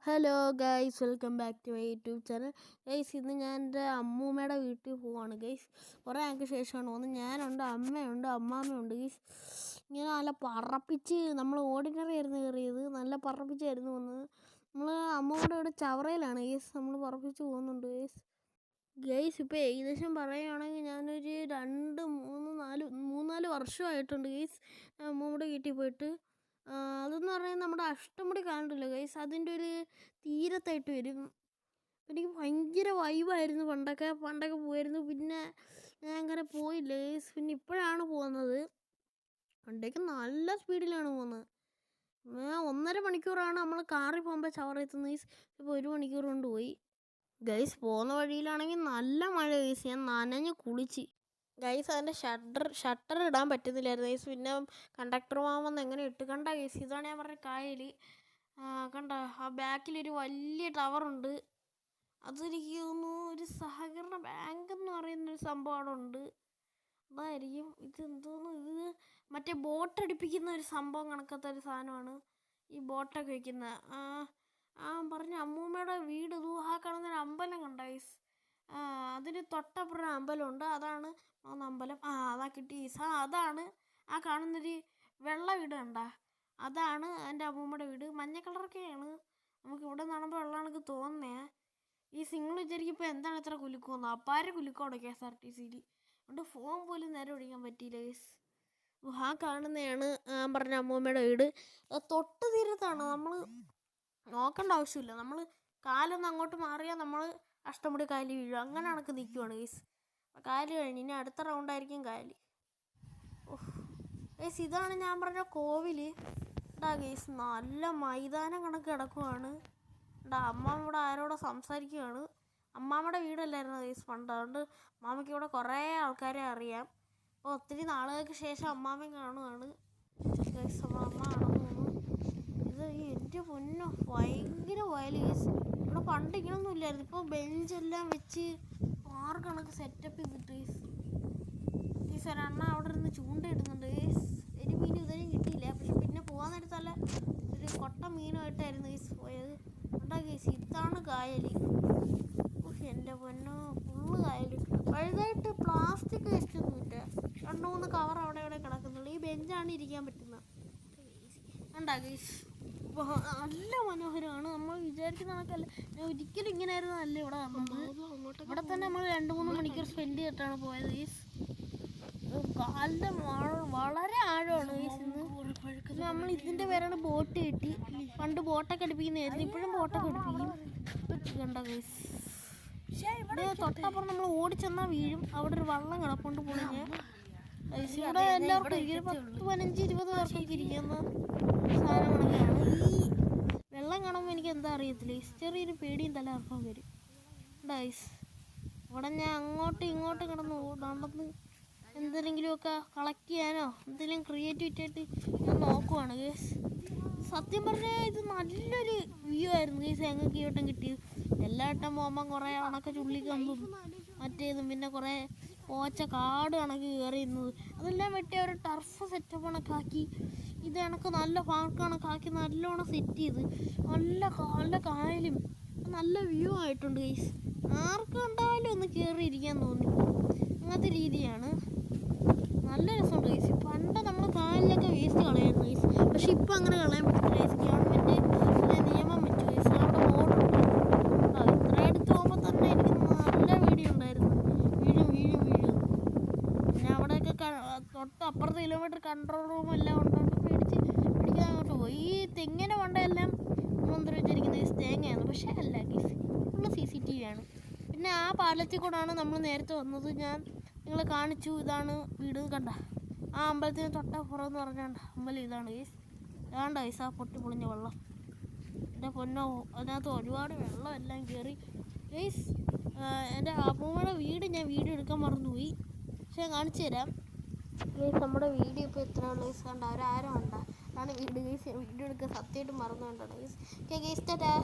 Hello guys, welcome back to my YouTube channel. Guys, ഇന്ന് ഞാൻ എൻ്റെ അമ്മൂമ്മയുടെ വീട്ടിൽ പോവാണ് ഗൈസ്. കുറേ ആൾക്ക് ശേഷമാണ് പോകുന്നത്. ഞാനുണ്ട്, അമ്മയുണ്ട്, അമ്മാമ്മയുണ്ട് ഗൈസ്. ഇങ്ങനെ നല്ല പറപ്പിച്ച് നമ്മൾ ഓർഡിനറി ആയിരുന്നു കയറിയത്. നല്ല പറപ്പിച്ചായിരുന്നു വന്നത്. നമ്മൾ അമ്മൂമ്മയുടെ വീട് ചവറയിലാണ് ഗൈസ്. നമ്മൾ പറപ്പിച്ച് പോകുന്നുണ്ട് ഗൈസ്. ഗൈസ്, ഇപ്പോൾ ഏകദേശം പറയുകയാണെങ്കിൽ ഞാനൊരു 2-3-4 വർഷമായിട്ടുണ്ട് ഗൈസ് അമ്മൂമ്മയുടെ വീട്ടിൽ പോയിട്ട്. അതെന്ന് പറയുന്നത് നമ്മുടെ അഷ്ടമുടി കാണില്ല ഗൈസ്, അതിൻ്റെ ഒരു തീരത്തായിട്ട് വരും. എനിക്ക് ഭയങ്കര വൈബായിരുന്നു പണ്ടൊക്കെ പോയിരുന്നു. പിന്നെ ഞാൻ അങ്ങനെ പോയില്ല ഗൈസ്. പിന്നെ ഇപ്പോഴാണ് പോകുന്നത്. പണ്ടേക്ക് നല്ല സ്പീഡിലാണ് പോകുന്നത്. 1.5 മണിക്കൂറാണ് നമ്മൾ കാറിൽ പോകുമ്പോൾ ചവറെത്തുന്നത് ഗൈസ്. ഇപ്പോൾ 1 മണിക്കൂർ കൊണ്ട് പോയി ഗൈസ്. പോകുന്ന വഴിയിലാണെങ്കിൽ നല്ല മഴ ഗൈസ്. ഞാൻ നനഞ്ഞ് കുളിച്ച് ഗൈസ്. അതിൻ്റെ ഷട്ടർ ഇടാൻ പറ്റുന്നില്ലായിരുന്നു ഗൈസ്. പിന്നെ കണ്ടക്ടർ മാമന്ന് എങ്ങനെ ഇട്ട് കണ്ട ഗൈസ്. ഇതാണ് ഞാൻ പറഞ്ഞ കായൽ. കണ്ട ആ ബാക്കിലൊരു വലിയ ടവറുണ്ട്. അതെനിക്ക് തോന്നുന്നു ഒരു സഹകരണ ബാങ്ക് എന്ന് പറയുന്നൊരു സംഭവം അവിടെ ഉണ്ട്. അതായിരിക്കും. ഇത് എന്തോന്നു, ഇത് മറ്റേ ബോട്ട് അടുപ്പിക്കുന്ന ഒരു സംഭവം കണക്കത്തെ ഒരു സാധനമാണ് ഈ ബോട്ടൊക്കെ വയ്ക്കുന്ന. പറഞ്ഞ അമ്മൂമ്മയുടെ വീട് ആ കാണുന്നൊരു അമ്പലം കണ്ട ഗൈസ്. അതിന് തൊട്ടപ്പുറം അമ്പലമുണ്ട്. അതാണ് അമ്പലം. അതാ കിട്ടി ഗൈസ്. അതാണ് ആ കാണുന്നൊരു വെള്ള വീട് കണ്ട, അതാണ് എൻ്റെ അമ്മൂമ്മയുടെ വീട്. മഞ്ഞ കളറൊക്കെയാണ്. നമുക്ക് ഇവിടെ കാണുമ്പോൾ വെള്ളമാണെന്ന് തോന്നുന്നേ. ഈ സിംഗിൾ വിചാരിക്കും ഇപ്പോൾ എന്താണ് ഇത്ര കുലുക്കുമെന്ന്. അപ്പാരെ കുലുക്കോടെ KSRTCയിൽ. അതുകൊണ്ട് ഫോൺ പോലും നേരെ ഓടിക്കാൻ പറ്റിയില്ല ഗൈസ്. ആ കാണുന്നതാണ് പറഞ്ഞ അമ്മൂമ്മയുടെ വീട്. തൊട്ട് തീരത്താണ്. നമ്മൾ നോക്കേണ്ട ആവശ്യമില്ല. നമ്മൾ കാലൊന്ന് അങ്ങോട്ട് മാറിയാൽ നമ്മൾ അഷ്ടമുടി കാല് വീഴും. അങ്ങനെ കണക്ക് നിൽക്കുവാണ് ഗൈസ്. കാല് കഴിഞ്ഞ് ഇനി അടുത്ത റൗണ്ടായിരിക്കും കാല്. ഗൈസ്, ഇതാണ് ഞാൻ പറഞ്ഞ കോവിൽ. ഗൈസ്, നല്ല മൈതാനം കണക്ക് കിടക്കുവാണ്. അമ്മാമ്മ ഇവിടെ ആരോടെ സംസാരിക്കുകയാണ്. അമ്മാമ്മയുടെ വീടല്ലായിരുന്നു ഗൈസ് പണ്ട്. അതുകൊണ്ട് അമ്മാമ്മയ്ക്ക് ഇവിടെ കുറേ ആൾക്കാരെ അറിയാം. അപ്പോൾ ഒത്തിരി നാളുകൾക്ക് ശേഷം അമ്മാമ്മയും കാണുകയാണ് ഗൈസ്. അമ്മ നടന്നു. ഇത് എൻ്റെ പൊന്നോ ഭയങ്കര വയൽ ഗൈസ്. ഇവിടെ പണ്ട് ഇങ്ങനൊന്നും ഇല്ലായിരുന്നു. ഇപ്പോൾ ബെഞ്ചെല്ലാം വെച്ച് പാർക്ക് കണക്ക് സെറ്റപ്പ് ചെയ്തിട്ട് ഗൈസ്. ഒരെണ്ണ അവിടെ ഇരുന്ന് ചൂണ്ടയിടുന്നുണ്ട് ഗൈസ്. ഒരു മീൻ ഇതുവരെയും കിട്ടിയില്ല. പക്ഷെ പിന്നെ പോകാൻ നേരത്തല്ല ഒരു കൊട്ട മീനുമായിട്ടായിരുന്നു ഗൈസ് പോയത്. ഉണ്ടാ ഗൈസ്, ഇതാണ് കായൽ. എൻ്റെ പൊന്നോ ഫുള്ള് കായൽ. വലുതായിട്ട് പ്ലാസ്റ്റിക് വേസ്റ്റ് ഒന്നും ഇല്ല. 2-3 കവർ അവിടെ ഇവിടെ കിടക്കുന്നുള്ളൂ. ഈ ബെഞ്ചാണ് ഇരിക്കാൻ പറ്റുന്നത്. ഉണ്ടാ ഗൈസ്, നല്ല മനോഹരമാണ്. നമ്മൾ വിചാരിക്കുന്ന കണക്കല്ല. ഞാൻ ഒരിക്കലും ഇങ്ങനെയായിരുന്നു അല്ല ഇവിടെ വന്നത്. ഇവിടെ തന്നെ നമ്മൾ 2-3 മണിക്കൂർ സ്പെൻഡ് ചെയ്തിട്ടാണ് പോയത് ഗൈസ്. കാലിൻ്റെ വളരെ ആഴമാണ് ഗൈസ്. ഇന്ന് നമ്മൾ ഇതിൻ്റെ പേരാണ് ബോട്ട് കിട്ടി. പണ്ട് ബോട്ടൊക്കെ അടുപ്പിക്കുന്നതായിരുന്നു. ഇപ്പോഴും ബോട്ടൊക്കെ അടുപ്പിക്കും. കണ്ട ഗൈസ്, ഇവിടെ തൊട്ടപ്പുറം നമ്മൾ ഓടിച്ചെന്നാൽ വീഴും. അവിടെ ഒരു വള്ളം കിടപ്പുണ്ട് പൊളിഞ്ഞ് ഗൈസ്. ഇവിടെ എല്ലാവർക്കും 10-15-20 പേർക്കൊക്കെ ഇരിക്കുന്ന സാധനങ്ങളൊക്കെയാണ്. ഈ വെള്ളം കാണുമ്പോൾ എനിക്ക് എന്താ അറിയത്തില്ല, ചെറിയൊരു പേടിയും തലകറക്കം വരും ഗൈസ്. ഇവിടെ ഞാൻ അങ്ങോട്ടും ഇങ്ങോട്ടും നടന്ന് എന്തെങ്കിലുമൊക്കെ കളക്ട് ചെയ്യാനോ എന്തെങ്കിലും ക്രിയേറ്റിവിറ്റി ആയിട്ട് ഞാൻ നോക്കുവാണ് ഗൈസ്. സത്യം പറഞ്ഞാൽ ഇത് നല്ലൊരു വ്യൂ ആയിരുന്നു ഗൈസ്. ഞങ്ങൾക്ക് ഈ വട്ടം കിട്ടിയത്. എല്ലാ വട്ടം പോകുമ്പം കുറേ കണക്ക് ചുള്ളിക്കമ്പും മറ്റേതും പിന്നെ കുറേ പോച്ച കാട് കണക്ക് കയറിയിരുന്നത് അതെല്ലാം വെട്ടി ഒരു ടർഫ് സെറ്റപ്പ് കണക്കാക്കി ഇത് കണക്ക് നല്ല പാർക്ക് കണക്കാക്കി നല്ലോണം സെറ്റ് ചെയ്ത് നല്ല കായലും നല്ല വ്യൂ ആയിട്ടുണ്ട് ഗൈസ്. ആർക്ക് കണ്ടാലും ഒന്ന് കയറിയിരിക്കാൻ തോന്നി. അങ്ങനത്തെ രീതിയാണ്. നല്ല രസമുണ്ട് ഗൈസ്. പണ്ട് നമ്മൾ കായലിലൊക്കെ വേസ്റ്റ് കളയായിരുന്നു ഗൈസ്. പക്ഷെ ഇപ്പം അങ്ങനെ കളയാൻ പറ്റില്ല ഗൈസ്. ഗവൺമെൻറ് നിയമം വെച്ചു ഗൈസ്. അവിടെ ബോർഡുണ്ട്. ഇത്ര അടുത്ത് പോകുമ്പോൾ തന്നെ എനിക്ക് നല്ല പേടിയുണ്ടായിരുന്നു. വീഴും. പിന്നെ അവിടെയൊക്കെ തൊട്ടപ്പുറത്ത് കിലോമീറ്റർ കൺട്രോൾ റൂം എല്ലാം ഉണ്ടോണ്ട് പിടിക്കാൻ അങ്ങോട്ട് പോയി. ഈ തെങ്ങിൻ്റെ കൊണ്ടെല്ലാം മുന്തിരി വെച്ചിരിക്കുന്ന ഗൈസ് തേങ്ങയാണ്. പക്ഷേ അല്ല ഗൈസ്, ഫുള്ള് CCTV ആണ്. പിന്നെ ആ പാലത്തിൽ കൂടാണ് നമ്മൾ നേരത്തെ വന്നത്. ഞാൻ നിങ്ങളെ കാണിച്ചു. ഇതാണ് വീട് കണ്ട. ആ അമ്പലത്തിന് തൊട്ടപ്പുറം എന്ന് പറഞ്ഞാൽ അമ്പലം ഇതാണ് ഗൈസ്. ഇതാണ്ട് ഗൈസ് ആ പൊട്ടിപ്പൊളിഞ്ഞ വെള്ളം. എൻ്റെ പൊന്നോ, അതിനകത്ത് ഒരുപാട് വെള്ളം എല്ലാം കയറി ഗൈസ്. എൻ്റെ അമ്മൂമ്മയുടെ വീട് ഞാൻ വീഡിയോ എടുക്കാൻ മറന്നുപോയി. പക്ഷെ ഞാൻ കാണിച്ചു തരാം ഗൈസ്. നമ്മുടെ വീഡിയോ ഇപ്പോൾ എത്ര ഉള്ള ഗൈസ് കണ്ട, ഒരാരം കണ്ട. അതാണ് വീട് ഗൈസ്. വീഡിയോ എടുക്കാൻ സത്യമായിട്ട് മറന്നു കണ്ടാണ് ഗൈസ്. Okay guys, Tata.